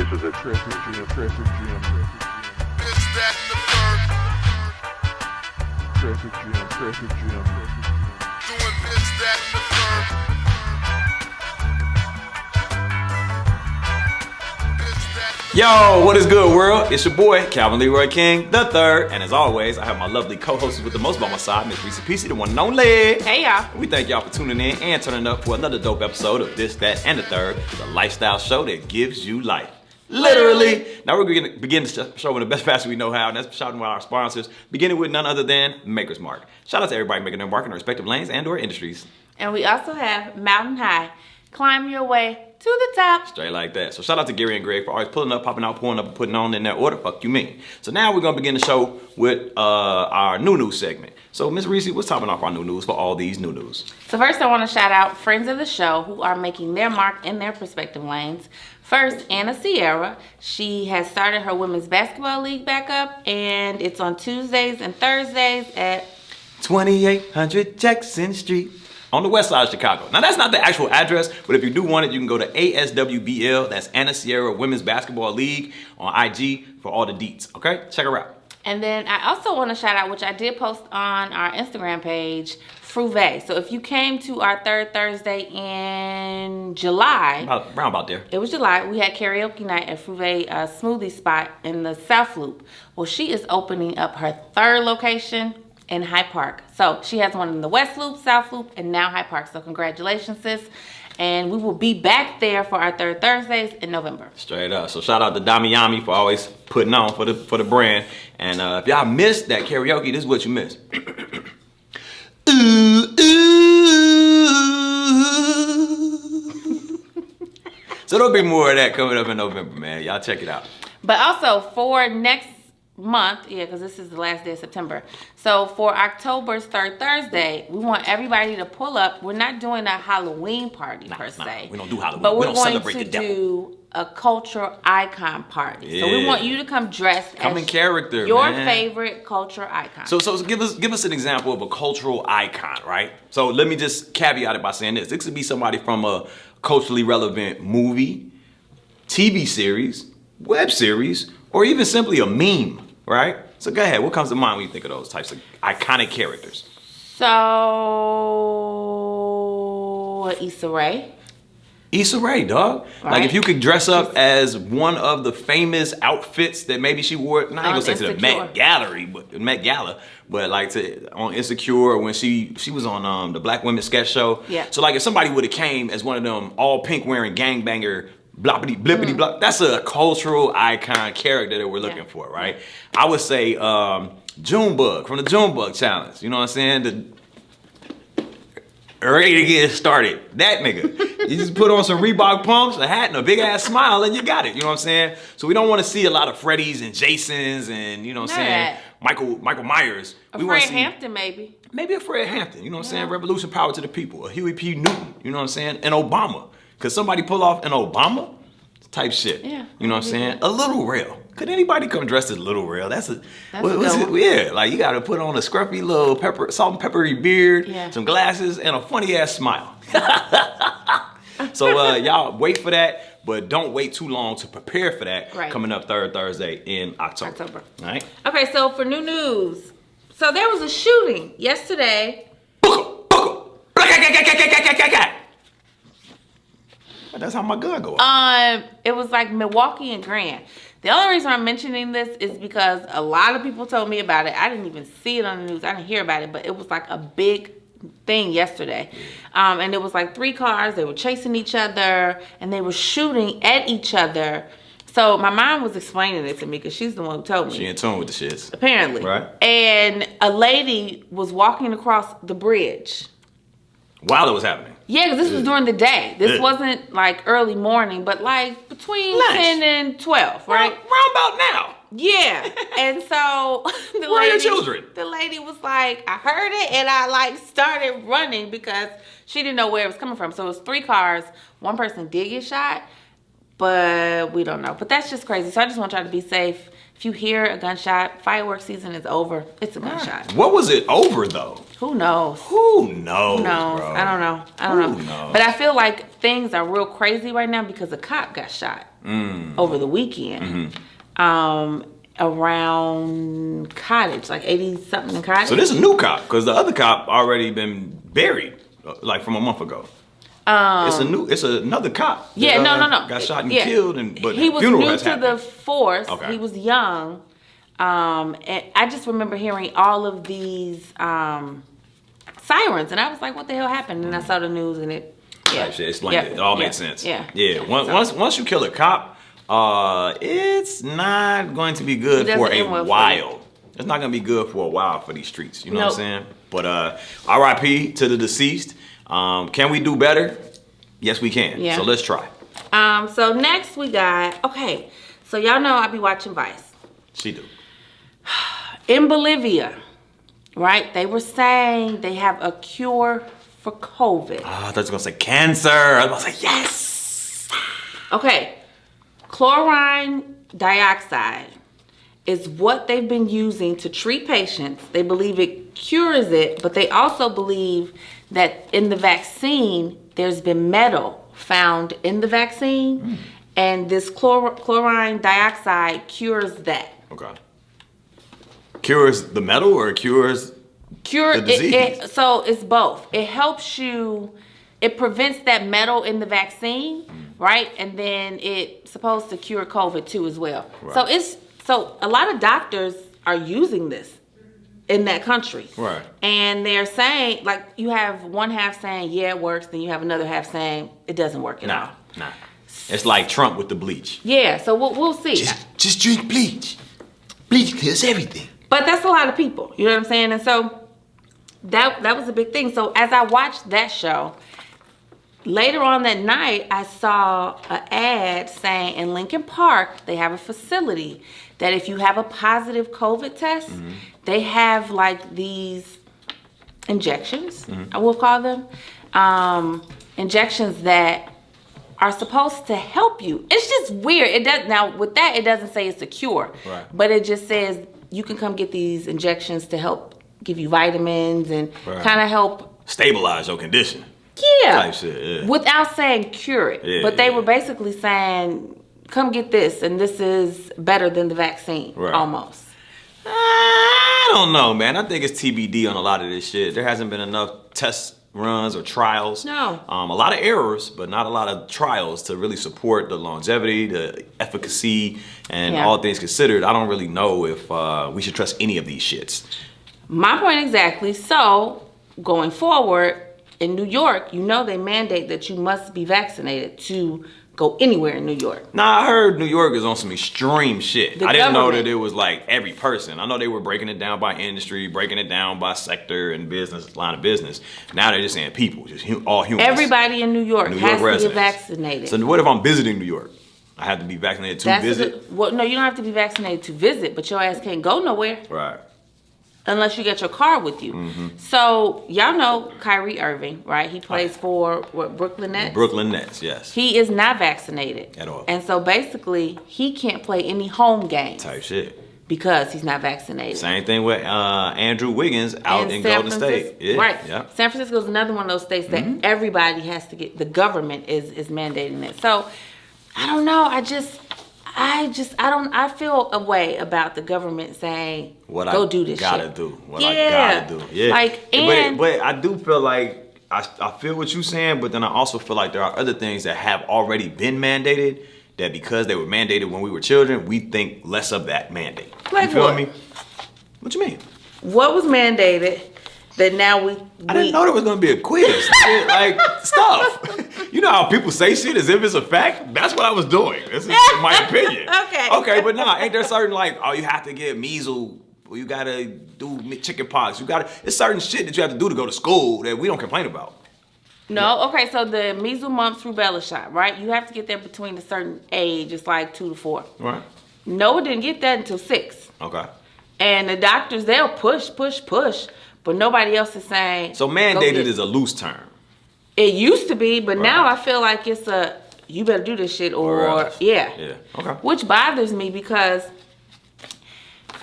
This is a traffic jam. This, that, and the third. Traffic jam. Doing this, that, and the third. This, that, and the Yo, what is good, world? It's your boy, Calvin Leroy King the third, and as always, I have my lovely co-hosts with the most by my side, Miss Rici Pieci, the one and only. Hey, y'all. We thank y'all for tuning in and turning up for another dope episode of This, That, and the Third, the lifestyle show that gives you life. Literally. Now we're going to begin the show in the best fashion we know how, and that's shouting out our sponsors, beginning with none other than Maker's Mark. Shout out to everybody making their mark in their respective lanes and or industries. And we also have Mountain High. Climb your way to the top. Straight like that. So shout out to Gary and Greg for always pulling up, popping out, pulling up, and putting on in that order. Fuck you mean. So now we're going to begin the show with our new news segment. So Miss Rici, what's topping off our new news for all these new news? So first I want to shout out friends of the show who are making their mark in their respective lanes. First, Anna Sierra. She has started her women's basketball league back up, and it's on Tuesdays and Thursdays at 2800 Jackson Street on the west side of Chicago. Now that's not the actual address, but if you do want it, you can go to ASWBL, that's Anna Sierra Women's Basketball League on IG for all the deets, okay? Check her out. And then I also want to shout out, which I did post on our Instagram page, Fruvet. So if you came to our third Thursday in July, Round about there. it was July, we had karaoke night at Fruvet smoothie spot in the South Loop. Well, she is opening up her third location in Hyde Park. So she has one in the West Loop, South Loop, and now Hyde Park. So congratulations, sis. And we will be back there for our third Thursdays in November. Straight up. So shout out to Damiami for always putting on for the brand. And if y'all missed that karaoke, this is what you missed. Ooh, ooh. So there'll be more of that coming up in November, man. Y'all check it out. But also for next month, because this is the last day of September. So for October's third Thursday, we want everybody to pull up. We're not doing a Halloween party per se. We don't do Halloween. But We we're don't going celebrate to the devil. do a cultural icon party. So we Yeah. want you to come dressed Come in as character, your man. favorite cultural icon. So give us an example of a cultural icon, right? So let me just caveat it by saying this. It could be somebody from a culturally relevant movie, TV series, web series, or even simply a meme, right? So go ahead. What comes to mind when you think of those types of iconic characters? So Issa Rae. Issa Rae, dog. Like Right. if you could dress up as one of the famous outfits that maybe she wore, not even gonna say to the Insecure. Met Gala, but like on Insecure or when she was on the Black Women sketch show. Yeah. So like if somebody would have came as one of them all pink wearing gangbanger bloppity blippity blop, that's a cultural icon character that we're looking for, right? I would say Junebug from the Junebug Challenge. You know what I'm saying? Ready to get started. That nigga. You just put on some Reebok pumps, a hat, and a big ass smile, and you got it. You know what I'm saying? So we don't want to see a lot of Freddys and Jasons and, you know what I'm saying, Michael Myers. We wanna Fred see Hampton, maybe. maybe a Fred Hampton. You know what I'm saying? Revolution, power to the people. A Huey P. Newton. You know what I'm saying? An Obama. Could somebody pull off an Obama type shit? Yeah. You know what I'm saying? A Little Rail. Could anybody come dressed as Little Rail? What's a it? good one. Yeah, like you got to put on a scruffy little salt and peppery beard, Yeah. some glasses, and a funny ass smile. So y'all wait for that, but don't wait too long to prepare for that. Right. Coming up third Thursday in October. All right. Okay, so for new news. So there was a shooting yesterday. That's how my gun go off. It was like Milwaukee and Grand. The only reason I'm mentioning this is because a lot of people told me about it. I didn't even see it on the news. I didn't hear about it, but it was like a big thing yesterday. And it was like 3 cars. They were chasing each other and they were shooting at each other. So my mom was explaining it to me because she's the one who told me. She in tune with the shits. Apparently. Right. And a lady was walking across the bridge. While it was happening. Yeah, because this was during the day. This Yeah. wasn't like early morning, but like between Lunch. 10 and 12, right? Round about now. Yeah. And so the Where are your lady, children? the lady was like, I heard it and I like started running because she didn't know where it was coming from. So it was 3 cars. One person did get shot, but we don't know. But that's just crazy. So I just want y'all to be safe. If you hear a gunshot, fireworks season is over. It's a gunshot. What was it over though? Who knows? Who knows? Who knows? Bro? I don't know. Who knows? But I feel like things are real crazy right now because a cop got shot over the weekend. Around Cottage, like 80-something in Cottage. So this is a new cop because the other cop already been buried, like from a month ago. It's another cop. Yeah, that, no. Got shot and killed, but he was funeral new has to happened. the force. Okay. He was young, and I just remember hearing all of these sirens, and I was like, "What the hell happened?" And I saw the news, and it Explained it. It all made sense. Yeah. Once you kill a cop, it's not going to be good It for doesn't a end well for while. It's not going to be good for a while for these streets. You know what I'm Nope. saying? But R.I.P. to the deceased. Can we do better? Yes, we can. Yeah. So let's try. So next we got so y'all know I be watching Vice. She do. In Bolivia, right? They were saying they have a cure for COVID. I thought you were going to say cancer. I was about to say yes. Okay, chlorine dioxide is what they've been using to treat patients. They believe it cures it, but they also believe that in the vaccine, there's been metal found in the vaccine, and this chlorine dioxide cures that. Okay. Cures the metal or cures the disease? So it's both. It helps you, it prevents that metal in the vaccine, right? And then it's supposed to cure COVID too as well. Right. So a lot of doctors are using this in that country. Right. And they're saying, like, you have one half saying, yeah, it works, then you have another half saying it doesn't work at all. Nah. It's like Trump with the bleach. Yeah, so we'll see. Just drink bleach. Bleach kills everything. But that's a lot of people, you know what I'm saying? And so that was a big thing. So as I watched that show, later on that night, I saw an ad saying in Lincoln Park, they have a facility that if you have a positive COVID test, they have like these injections, I will call them, injections that are supposed to help you. It's just weird. It does now with that, it doesn't say it's a cure, Right. but it just says you can come get these injections to help give you vitamins and kind of help Stabilize your condition. Type shit, yeah. without saying cure it. Yeah, but they yeah. were basically saying, come get this, and this is better than the vaccine, Right. almost. I don't know, man. I think it's TBD on a lot of this shit. There hasn't been enough test runs or trials. No. A lot of errors, but not a lot of trials to really support the longevity, the efficacy, and Yeah. all things considered. I don't really know if we should trust any of these shits. My point exactly. So, going forward, in New York, you know they mandate that you must be vaccinated to go anywhere in New York. Nah, I heard New York is on some extreme shit. The I didn't know government. that it was like every person. I know they were breaking it down by industry, breaking it down by sector and business, line of business. Now they're just saying people, just all humans. Everybody in New York New has York to residents. get vaccinated. So what if I'm visiting New York? I have to be vaccinated to visit? Well, no, you don't have to be vaccinated to visit, but your ass can't go nowhere Right. unless you get your car with you. So, y'all know Kyrie Irving, right? He plays for Brooklyn Nets? Brooklyn Nets, yes. He is not vaccinated. At all. And so basically, he can't play any home games Type shit. because he's not vaccinated. Same thing with Andrew Wiggins out in San Golden State. Francisco- Yeah. Right. Yeah. San Francisco is another one of those states that everybody has to get, the government is mandating it. So, I don't know. I feel a way about the government saying, What go I do this gotta shit. do. What Yeah. I gotta do. Yeah. Like, and but I do feel like I feel what you're saying, but then I also feel like there are other things that have already been mandated that because they were mandated when we were children, we think less of that mandate. Like you feel what? me? What you mean? what was mandated that now we I didn't know there was gonna be a quiz. Shit, like stuff. You know how people say shit as if it's a fact? That's what I was doing. This is my opinion. Okay. Okay, but nah, ain't there certain like, oh, you have to get measles, or you gotta do chicken pox. It's certain shit that you have to do to go to school that we don't complain about. No, okay, so the measles, mumps, rubella shot, right? You have to get there between a certain age. It's like 2 to 4. Right. Noah didn't get that until 6. Okay. And the doctors, they'll push, but nobody else is saying. So go mandated get- is a loose term. It used to be, but now Right. I feel like it's a you better do this shit or else. yeah. Yeah. Okay. Which bothers me because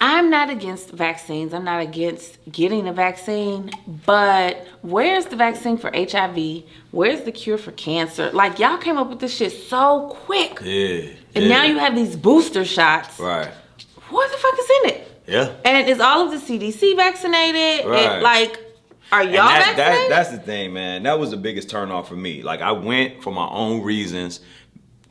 I'm not against vaccines. I'm not against getting a vaccine, but where's the vaccine for HIV? Where's the cure for cancer? Like, y'all came up with this shit so quick. Yeah. And now you have these booster shots. Right. What the fuck is in it? Yeah. And is all of the CDC vaccinated? Right. And, like, are y'all vaccinated? That's the thing, man. That was the biggest turnoff for me. Like, I went for my own reasons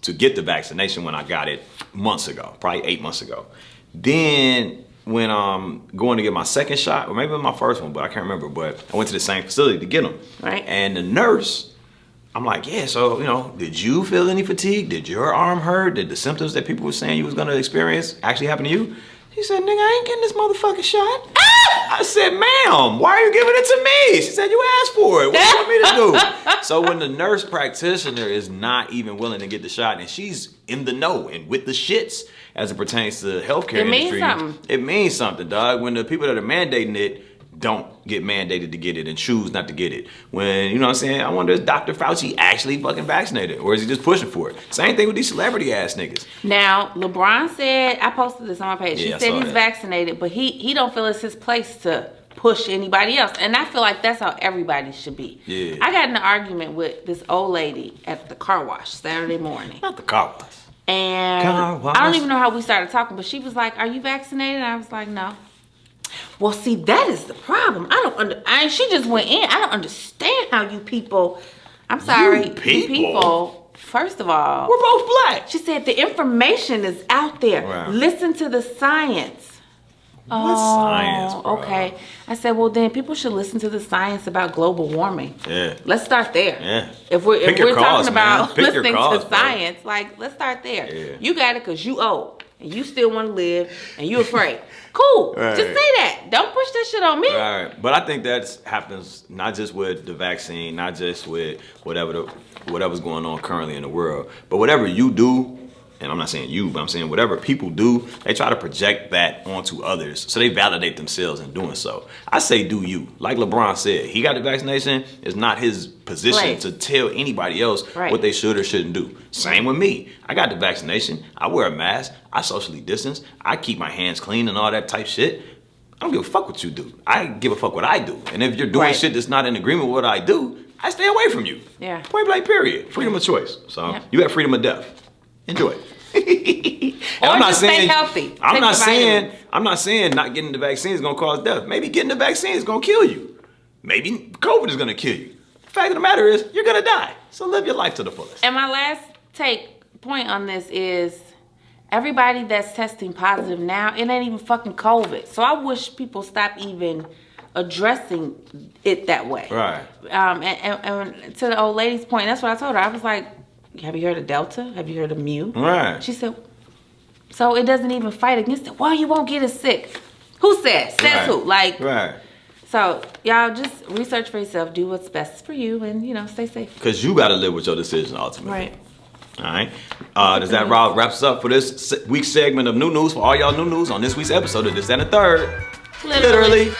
to get the vaccination when I got it months ago, probably 8 months ago. Then when I'm going to get my second shot, or maybe my first one, but I can't remember, but I went to the same facility to get them. Right. And the nurse, I'm like, yeah, so, you know, did you feel any fatigue? Did your arm hurt? Did the symptoms that people were saying you was going to experience actually happen to you? She said, nigga, I ain't getting this motherfucking shot. I said, ma'am, why are you giving it to me? She said, you asked for it. What do you want me to do? So when the nurse practitioner is not even willing to get the shot and she's in the know and with the shits as it pertains to the healthcare It means industry, something. it means something, dog. When the people that are mandating it don't get mandated to get it and choose not to get it. When, you know what I'm saying, I wonder, is Dr. Fauci actually fucking vaccinated? Or is he just pushing for it? Same thing with these celebrity ass niggas. Now, LeBron said, I posted this on my page. Yeah, I He said saw he's that. vaccinated, but he don't feel it's his place to push anybody else. And I feel like that's how everybody should be. Yeah. I got in an argument with this old lady at the car wash Saturday morning. Not the car wash. And Car wash. I don't even know how we started talking, but she was like, are you vaccinated? And I was like, no. Well, see, that is the problem. She just went in. I don't understand how you people, I'm sorry, You people? first of all, We're both black. she said the information is out there. Right. Listen to the science. What science, bro? Okay. I said, well, then people should listen to the science about global warming. Yeah. Let's start there. Yeah. If we're Pick your talking cause, man. about Pick your listening cause, to bro. science, like, let's start there. Yeah. You got it because you old and you still want to live and you afraid. Cool. Right. Just say that. Don't push that shit on me. Right, but I think that happens not just with the vaccine, not just with whatever's going on currently in the world, but whatever you do, and I'm not saying you, but I'm saying whatever people do, they try to project that onto others, so they validate themselves in doing so. I say do you. Like LeBron said, he got the vaccination. It's not his position Right. to tell anybody else Right. what they should or shouldn't do. Same with me. I got the vaccination. I wear a mask. I socially distance. I keep my hands clean and all that type shit. I don't give a fuck what you do. I give a fuck what I do. And if you're doing Right. shit that's not in agreement with what I do, I stay away from you. Yeah. Point blank, period. Freedom of choice. So Yep. you have freedom of death. Enjoy it. And Or just stay healthy. I'm Take not the saying vitamins. I'm not saying not getting the vaccine is gonna cause death. Maybe getting the vaccine is gonna kill you. Maybe COVID is gonna kill you. The fact of the matter is you're gonna die. So live your life to the fullest. And my last point on this is everybody that's testing positive now, it ain't even fucking COVID. So I wish people stop even addressing it that way. Right. And to the old lady's point, that's what I told her. I was like, have you heard of Delta? Have you heard of Mu? Right. She said, so it doesn't even fight against it. Well, you won't get as sick. Who said? Says Right. who? Like, Right. so y'all just research for yourself, do what's best for you, and stay safe. Because you gotta live with your decision ultimately. Right. All right. Does that wraps up for this week's segment of New News for all y'all new news on this week's episode of This and the Third. Literally.